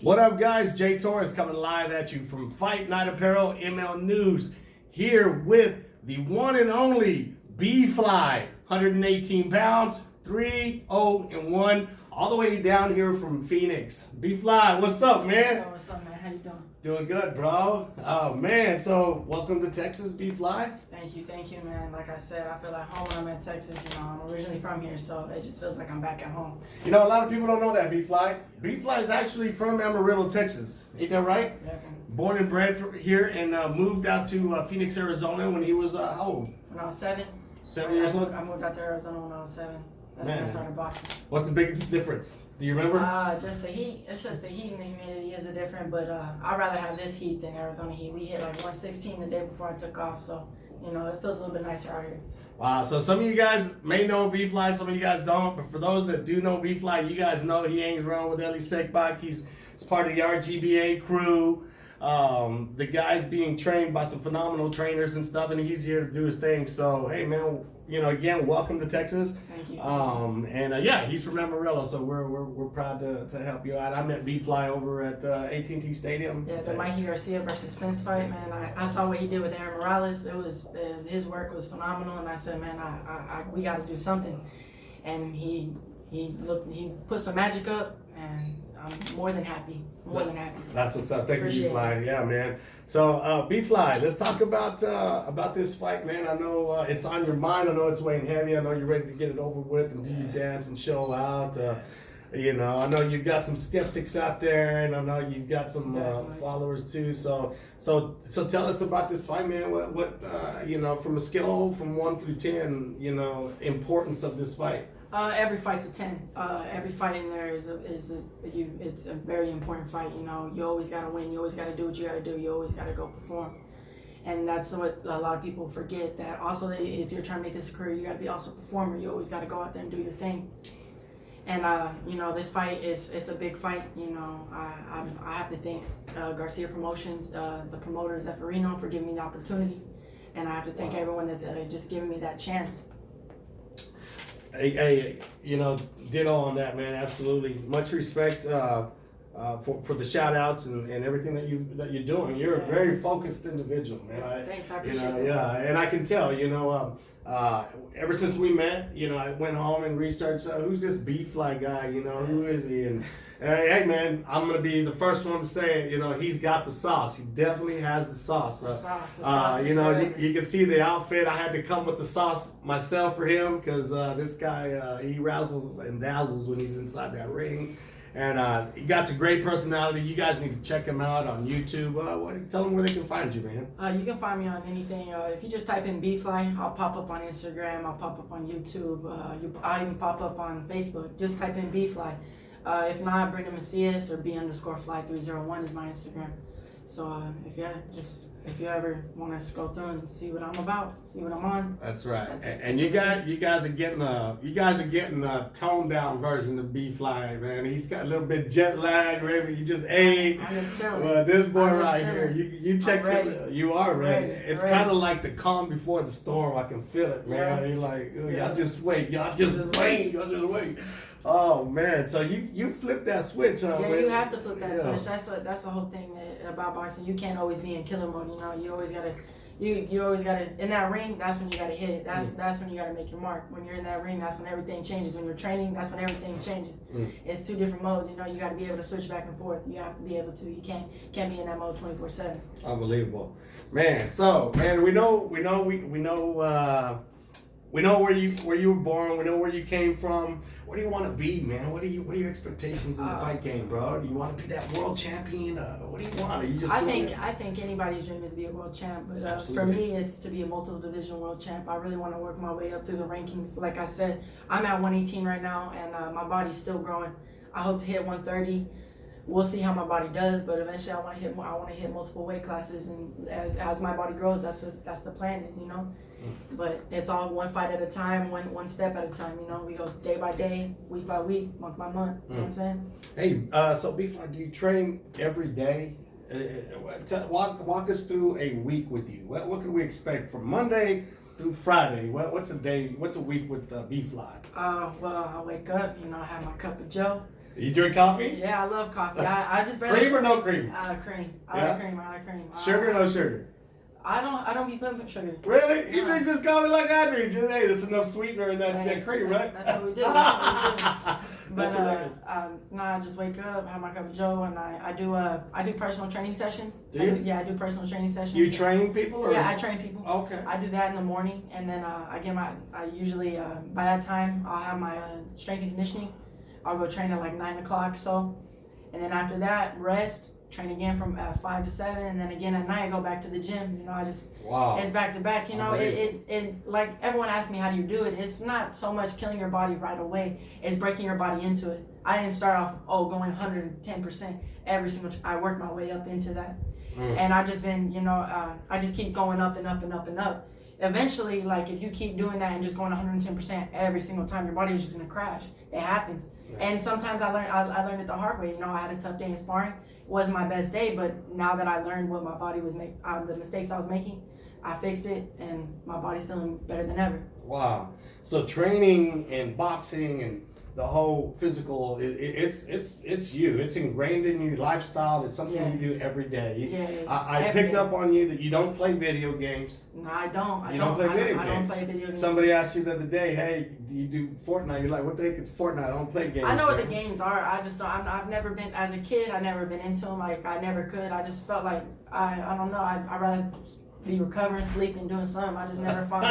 What up, guys? Jay Torres coming live at you from Fight Night Apparel ML News, here with the one and only Bfly, 118 pounds, 3-0-1, all the way down here from Phoenix. Bfly, what's up, man? Yo, what's up, man? How you doing? Doing good, bro. Oh, man. So, welcome to Texas, Bfly. Thank you, man. Like I said, I feel like home when I'm in Texas. You know, I'm originally from here, so it just feels like I'm back at home. You know, a lot of people don't know that, Bfly. Bfly is actually from Amarillo, Texas. Ain't that right? Yeah. Born and bred here and moved out to Phoenix, Arizona when he was how old? When I was 7. 7 years old? I moved out to Arizona when I was 7. That's when I started boxing. What's the biggest difference? Do you remember? Just the heat. It's just the heat and the humidity is a different, but I'd rather have this heat than Arizona heat. We hit like 116 the day before I took off, so, you know, it feels a little bit nicer out here. Wow, so some of you guys may know Bfly, some of you guys don't, but for those that do know Bfly, you guys know he hangs around with Ellie Sekbach. He's part of the RGBA crew. The guy's being trained by some phenomenal trainers and stuff, and he's here to do his thing. So, hey, man, you know, again, welcome to Texas. Thank you. Yeah, he's from Amarillo, so we're proud to help you out. I met Bfly over at AT&T Stadium. Yeah, the Mikey Garcia versus Spence fight, man. I saw what he did with Aaron Morales. It was his work was phenomenal, and I said, man, we got to do something. And he put some magic up, and I'm more than happy. More than happy. That's what's up. Thank you, Bfly. Yeah, man. So, Bfly, let's talk about this fight, man. I know it's on your mind. I know it's weighing heavy. I know you're ready to get it over with and do your dance and show out. You know, I know you've got some skeptics out there, and I know you've got some followers too. So tell us about this fight, man. What you know, from a scale from 1 through 10, you know, importance of this fight. Every fight's a 10. Every fight in there it's a very important fight. You know, you always gotta win. You always gotta do what you gotta do. You always gotta go perform. And that's what a lot of people forget. That also, if you're trying to make this a career, you gotta be also a performer. You always gotta go out there and do your thing. And you know, this fight it's a big fight. You know, I have to thank Garcia Promotions, the promoter Zeffirino, for giving me the opportunity, and I have to thank everyone that's just giving me that chance. Hey, you know, ditto on that, man. Absolutely, much respect for the shout outs and everything that you're doing. You're a very focused individual, man. Thanks, I appreciate it. Yeah, and I can tell, you know, ever since we met, you know, I went home and researched who's this Bfly guy, you know, who is he? And hey, man, I'm gonna be the first one to say it. You know, he's got the sauce. He definitely has the sauce. The sauce you know, you can see the outfit. I had to come with the sauce myself for him because this guy he razzles and dazzles when he's inside that ring. And he got a great personality. You guys need to check him out on YouTube. Tell them where they can find you, man. You can find me on anything. If you just type in Bfly, I'll pop up on Instagram. I'll pop up on YouTube. I'll even pop up on Facebook. Just type in Bfly. If not, Breenan Macias or B_Fly301 is my Instagram. So if you ever want to scroll through and see what I'm about, see what I'm on. That's right. And you guys are getting a toned down version of Bfly, man. He's got a little bit jet lag, maybe you just ate. I'm just chilling. Well, this boy right here, you check him. You are ready. It's kind of like the calm before the storm. I can feel it, man. Yeah. You're like, y'all just wait. Y'all just wait. Oh man, so you flip that switch, huh? Yeah, man? you have to flip that switch. That's the whole thing about boxing. You can't always be in killer mode. You know, you always gotta in that ring. That's when you gotta hit it. That's when you gotta make your mark. When you're in that ring, that's when everything changes. When you're training, that's when everything changes. It's two different modes. You know, you gotta be able to switch back and forth. You have to be able to. You can't be in that mode 24/7. Unbelievable, man. So, man, we know where you were born. We know where you came from. What do you want to be, man? What are your expectations in the fight game, bro? Do you want to be that world champion? What do you want? Are you just I think anybody's dream is to be a world champ, but for me, it's to be a multiple division world champ. I really want to work my way up through the rankings. Like I said, I'm at 118 right now, and my body's still growing. I hope to hit 130. We'll see how my body does, but eventually I want to hit multiple weight classes, and as my body grows, that's the plan is, you know. But it's all one fight at a time, one step at a time, you know. We go day by day, week by week, month by month. You know what I'm saying? Hey, so Bfly, do you train every day? Walk us through a week with you. What can we expect from Monday through Friday? What's a day? What's a week with Bfly? Well, I wake up, you know, I have my cup of Joe. You drink coffee? Yeah, I love coffee. I just barely Cream or no cream? Cream. I Yeah. like cream. I like cream. Sugar or no sugar? I don't be putting sugar. Really? He drinks his coffee like I do. Just, hey, there's enough sweetener in that cream, right? That's what we do. That's what we do. But That's hilarious. no, I just wake up, have my cup of Joe, and I do personal training sessions. Do you? I do personal training sessions. You train people? Or? Yeah, I train people. Okay. I do that in the morning, and then I usually by that time I'll have my strength and conditioning. I'll go train at like 9 o'clock, so, and then after that rest. Train again from 5 to 7, and then again at night I go back to the gym. You know, I just it's back to back. You know, it like everyone asks me how do you do it. It's not so much killing your body right away. It's breaking your body into it. I didn't start off going 110% every single. I worked my way up into that, and I've just been I just keep going up and up and up and up. Eventually, like if you keep doing that and just going 110% every single time, your body is just gonna crash. It happens. Yeah. And sometimes I learned it the hard way. You know, I had a tough day in sparring. It wasn't my best day, but now that I learned what my body was making, the mistakes I was making, I fixed it, and my body's feeling better than ever. Wow. So training and boxing and the whole physical, it's you. It's ingrained in your lifestyle. It's something you do every day. I picked up on you that you don't play video games. No, I don't. I don't play video games. Somebody asked you the other day, hey, do you do Fortnite? You're like, what the heck is Fortnite? I don't play games. I know what the games are. I just don't. I've never been, as a kid, I've never been into them. Like, I never could. I just felt like, I don't know. I'd rather be recovering, sleeping, doing something. I just never found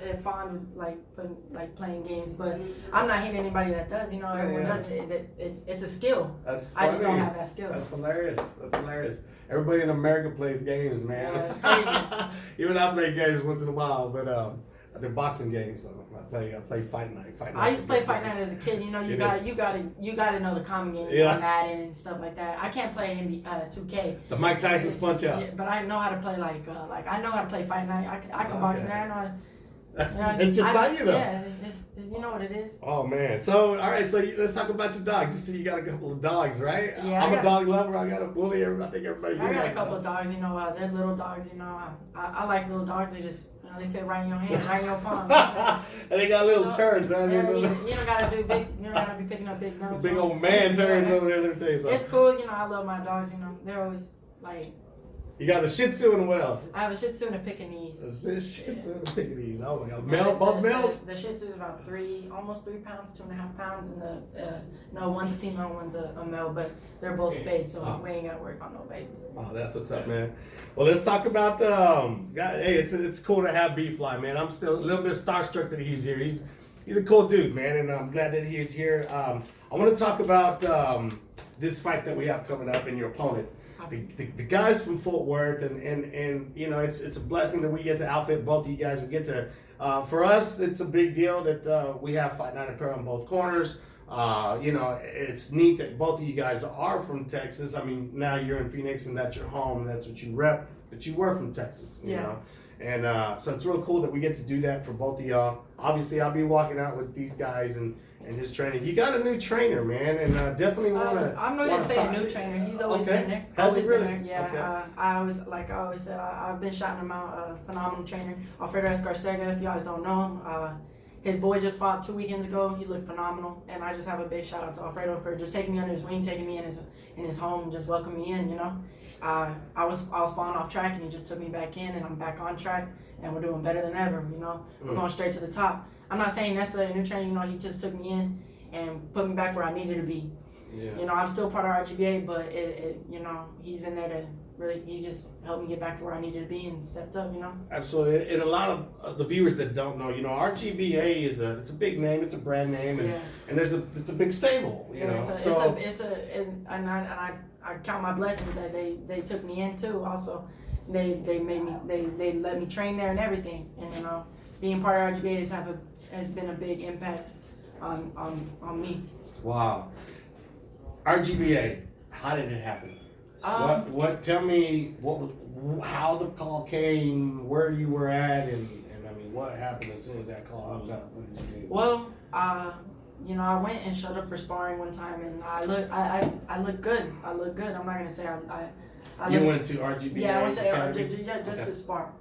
it fond of playing games. But I'm not hating anybody that does. You know, everyone does it. It's a skill. That's funny. I just don't have that skill. That's hilarious. Everybody in America plays games, man. Yeah, it's crazy. Even I play games once in a while, but they're boxing games. So I play Fight Night. I used to play Fight Night as a kid. You know, you gotta know the common games, like Madden and stuff like that. I can't play 2K. The Mike Tyson's Punch Out. Yeah, but I know how to play I know how to play Fight Night. I can box in there. I know how to, it's just like you though. Yeah, you know what it is. Oh man. So all right. So let's talk about your dogs. You see, you got a couple of dogs, right? Yeah. I'm a dog lover. I got a bully. I think everybody. I got a couple of dogs. You know, they're little dogs. You know, I like little dogs. They just they fit right in your hand, right in your palm. And they got little turns, right? Yeah, you don't gotta do big. You don't gotta be picking up big numbers. Big old man turns over there. Let me tell you something. It's cool. You know, I love my dogs. You know, they're always like. You got a Shih Tzu and what else? I have a Shih Tzu and a Pekingese. A Shih Tzu and a Pekingese. Oh my God. Male, both males? The Shih Tzu is about almost 3 pounds, 2.5 pounds, and one's a female, one's a male, but they're both spayed, so we ain't got to worry about no babies. Oh, that's what's up, man. Well, let's talk about hey, it's cool to have Bfly, man. I'm still a little bit starstruck that he's here. He's a cool dude, man, and I'm glad that he's here. I want to talk about this fight that we have coming up and your opponent. The guys from Fort Worth, and you know, it's a blessing that we get to outfit both of you guys. We get to, for us, it's a big deal that we have Fight Night apparel on both corners. You know, it's neat that both of you guys are from Texas. I mean, now you're in Phoenix and that's your home, and that's what you rep, but you were from Texas, you know. And so it's real cool that we get to do that for both of y'all. Obviously, I'll be walking out with these guys and his training. You got a new trainer, man, and definitely want to. I'm not gonna say a new trainer. He's always been there. Has he really? Been there. Yeah. Okay. I always said, I've been shouting him out. Phenomenal trainer, Alfredo Escarcega. If you guys don't know him, his boy just fought 2 weekends ago. He looked phenomenal, and I just have a big shout out to Alfredo for just taking me under his wing, taking me in his home, just welcoming me in. You know, I was falling off track, and he just took me back in, and I'm back on track, and we're doing better than ever. You know, we're going straight to the top. I'm not saying necessarily a new trainer, you know, he just took me in and put me back where I needed to be. Yeah. You know, I'm still part of RGBA, but you know, he's been there to really, he just helped me get back to where I needed to be and stepped up, you know. Absolutely. And a lot of the viewers that don't know, you know, RGBA it's a big name, it's a brand name, and it's a big stable, you know. And I count my blessings that they took me in too. Also, they made me, they let me train there and everything, and you know, being part of RGBA has been a big impact on me. Wow. RGBA, how did it happen? Tell me how the call came, where you were at, and I mean, what happened as soon as that call hung up? What did you do? Well, you know, I went and showed up for sparring one time, and I look good. I'm not gonna say You went to RGBA? Yeah, I went to RGBA just to spar,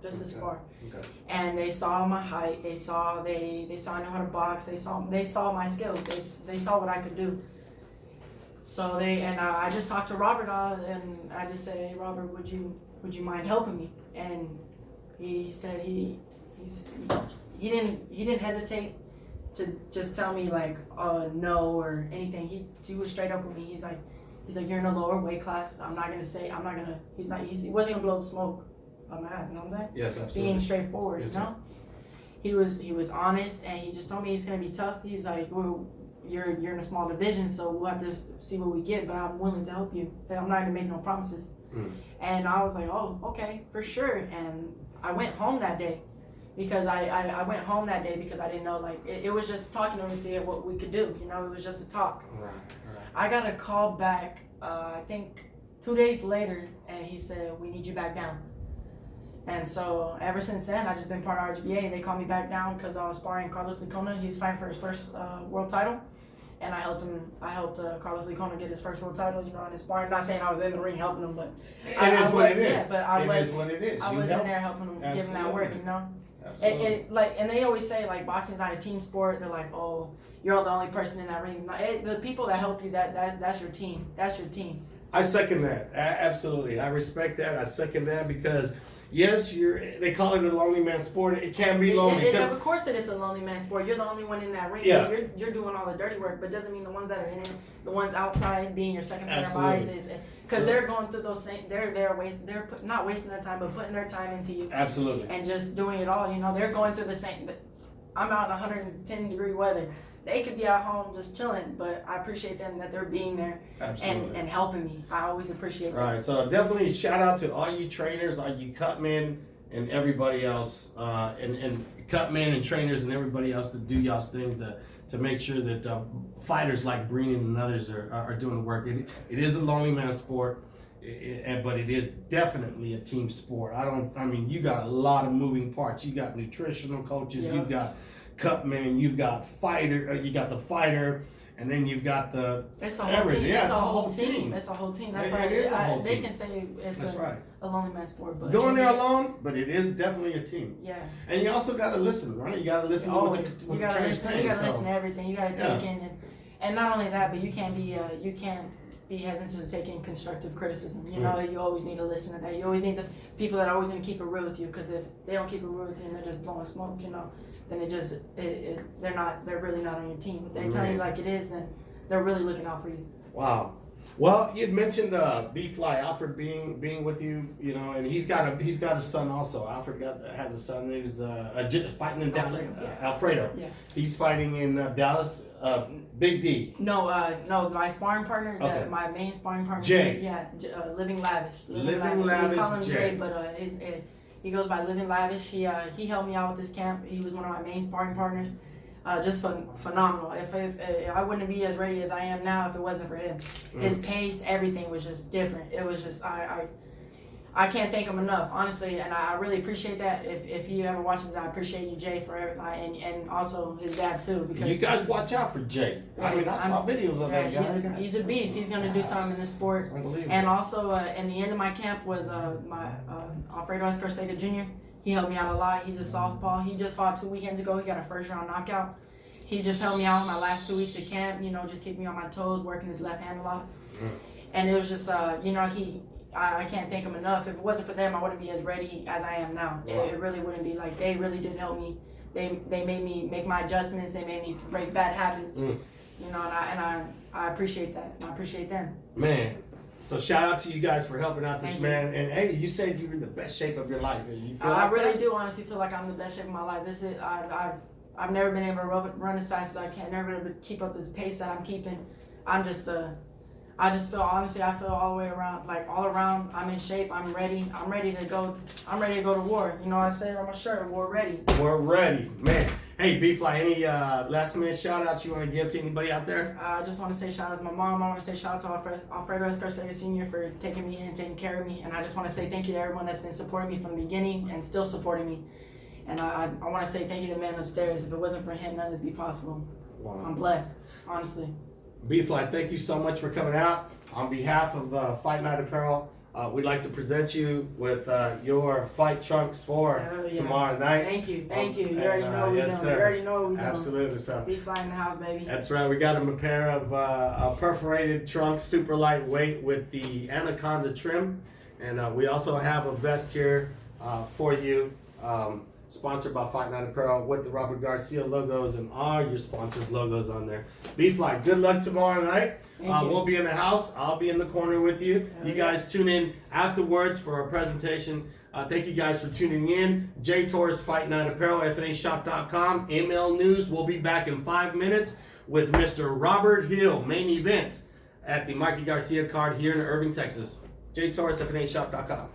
Okay. And they saw my height. They saw I knew how to box. They saw my skills. They saw what I could do. So I just talked to Robert, and I just said, hey Robert, would you mind helping me? And he said he didn't hesitate to just tell me like no or anything. He was straight up with me. He's like you're in a lower weight class. He wasn't gonna blow smoke up my ass, you know what I'm saying? Yes, absolutely. Being straightforward, yes, you know? He was honest, and he just told me it's gonna be tough. He's like, well, you're in a small division, so we'll have to see what we get, but I'm willing to help you. And I'm not gonna make no promises. And I was like, oh, okay, for sure. And I went home that day because I went home that day because I didn't know, like, it was just talking to him to see what we could do, you know? It was just a talk. Right. I got a call back, I think 2 days later, and he said, we need you back down. And so ever since then, I've just been part of RGBA. They called me back down because I was sparring Carlos Licona. He was fighting for his first world title, and I helped Carlos Licona get his first world title. You know, in his sparring. Not saying I was in the ring helping him, but it is what it is. Yeah, but I was what it is. I was in there helping him, giving him that work. You know, and they always say like boxing's not a team sport. They're like, oh, you're the only person in that ring. The people that help you, that's your team. That's your team. I second that. Absolutely, I respect that. I second that because. Yes, they call it a lonely man sport. It can be lonely. Of course it's a lonely man sport. You're the only one in that ring. Yeah. You're doing all the dirty work, but doesn't mean the ones that are in it, the ones outside being your second pair of eyes is because they're going through those same. They're not wasting their time, but putting their time into you. Absolutely. And just doing it all. You know, they're going through the same. I'm out in 110-degree weather. They could be at home just chilling, but I appreciate them that they're being there and helping me. I always appreciate that. Right, so definitely shout out to all you trainers, all you cutmen, and everybody else, and cutmen and trainers and everybody else that do y'all's things to make sure that fighters like Breenan and others are doing the work. It is a lonely man sport, but it is definitely a team sport. You got a lot of moving parts. You got nutritional coaches, you've got cutman, you've got the fighter, and then you've got the it's a whole team. Yeah, it's a whole team. It's a whole team. That's why they can say it's a lonely man sport, but going there alone, but it is definitely a team. Yeah. And you also got to listen, right? You got to listen to what the trainer's saying. You got to listen to everything. You got to take in, and not only that, but you can't be hesitant to take in constructive criticism. You know, you always need to listen to that. You always need the people that are always going to keep it real with you, because if they don't keep it real with you and they're just blowing smoke, you know, then they're really not on your team. If they tell you like it is, then they're really looking out for you. Wow. Well, you'd mentioned Bfly, Alfred being with you, you know, and he's got a son also. Alfred has a son who's fighting in Alfredo. Yeah. He's fighting in Dallas. Big D. No, my sparring partner, my main sparring partner. Jay. Living Lavish. Living Lavish. We call him Jay, but he goes by Living Lavish. He helped me out with this camp. He was one of my main sparring partners. Just phenomenal. If I wouldn't be as ready as I am now if it wasn't for him. His pace, everything was just different. It was just I can't thank him enough, honestly, and I really appreciate that. If he ever watches, I appreciate you, Jay, for everything, and also his dad too. Because you guys watch out for Jay. I saw videos of that guy. He's a beast. He's gonna do something in this sport. And also, in the end of my camp was my Alfredo Escarcega Jr. He helped me out a lot. He's a southpaw. He just fought 2 weekends ago. He got a first round knockout. He just helped me out my last 2 weeks at camp. You know, just keep me on my toes, working his left hand a lot. And it was just, I can't thank them enough. If it wasn't for them, I wouldn't be as ready as I am now. Wow. It really wouldn't be. Like, they really did help me. They made me make my adjustments. They made me break bad habits. You know, and I appreciate that. I appreciate them. Man, so shout out to you guys for helping out this man. And hey, you said you were in the best shape of your life. You feel I really do honestly feel like I'm in the best shape of my life. This is I've never been able to run as fast as I can. Never been able to keep up this pace that I'm keeping. I just feel, honestly, I feel all the way around, like all around, I'm in shape, I'm ready to go to war. You know what I say on my shirt, war ready. We're ready, man. Hey, Bfly, any last minute shout outs you want to give to anybody out there? I just want to say shout out to my mom. I want to say shout out to Alfredo Escarcega Sr. for taking me in and taking care of me. And I just want to say thank you to everyone that's been supporting me from the beginning and still supporting me. And I want to say thank you to the man upstairs. If it wasn't for him, none of this would be possible. Wow. I'm blessed, honestly. Bfly, thank you so much for coming out. On behalf of Fight Night Apparel, we'd like to present you with your fight trunks for Hell yeah. tomorrow night. Thank you. You And, already know we yes, doing. sir. You already know we doing. Absolutely. So Bfly in the house, baby. that's right. We got him a pair of perforated trunks, super lightweight with the Anaconda trim, and we also have a vest here for you. Sponsored by Fight Night Apparel with the Robert Garcia logos and all your sponsors' logos on there. Bfly, good luck tomorrow night. Thank you. We'll be in the house. I'll be in the corner with you. Hell You yeah. guys tune in afterwards for our presentation. Thank you guys for tuning in. TORRES Fight Night Apparel, FNAshop.com. ML News. We'll be back in 5 minutes with Mr. Robert Hill, main event at the Mikey Garcia card here in Irving, Texas. TORRES, FNAshop.com.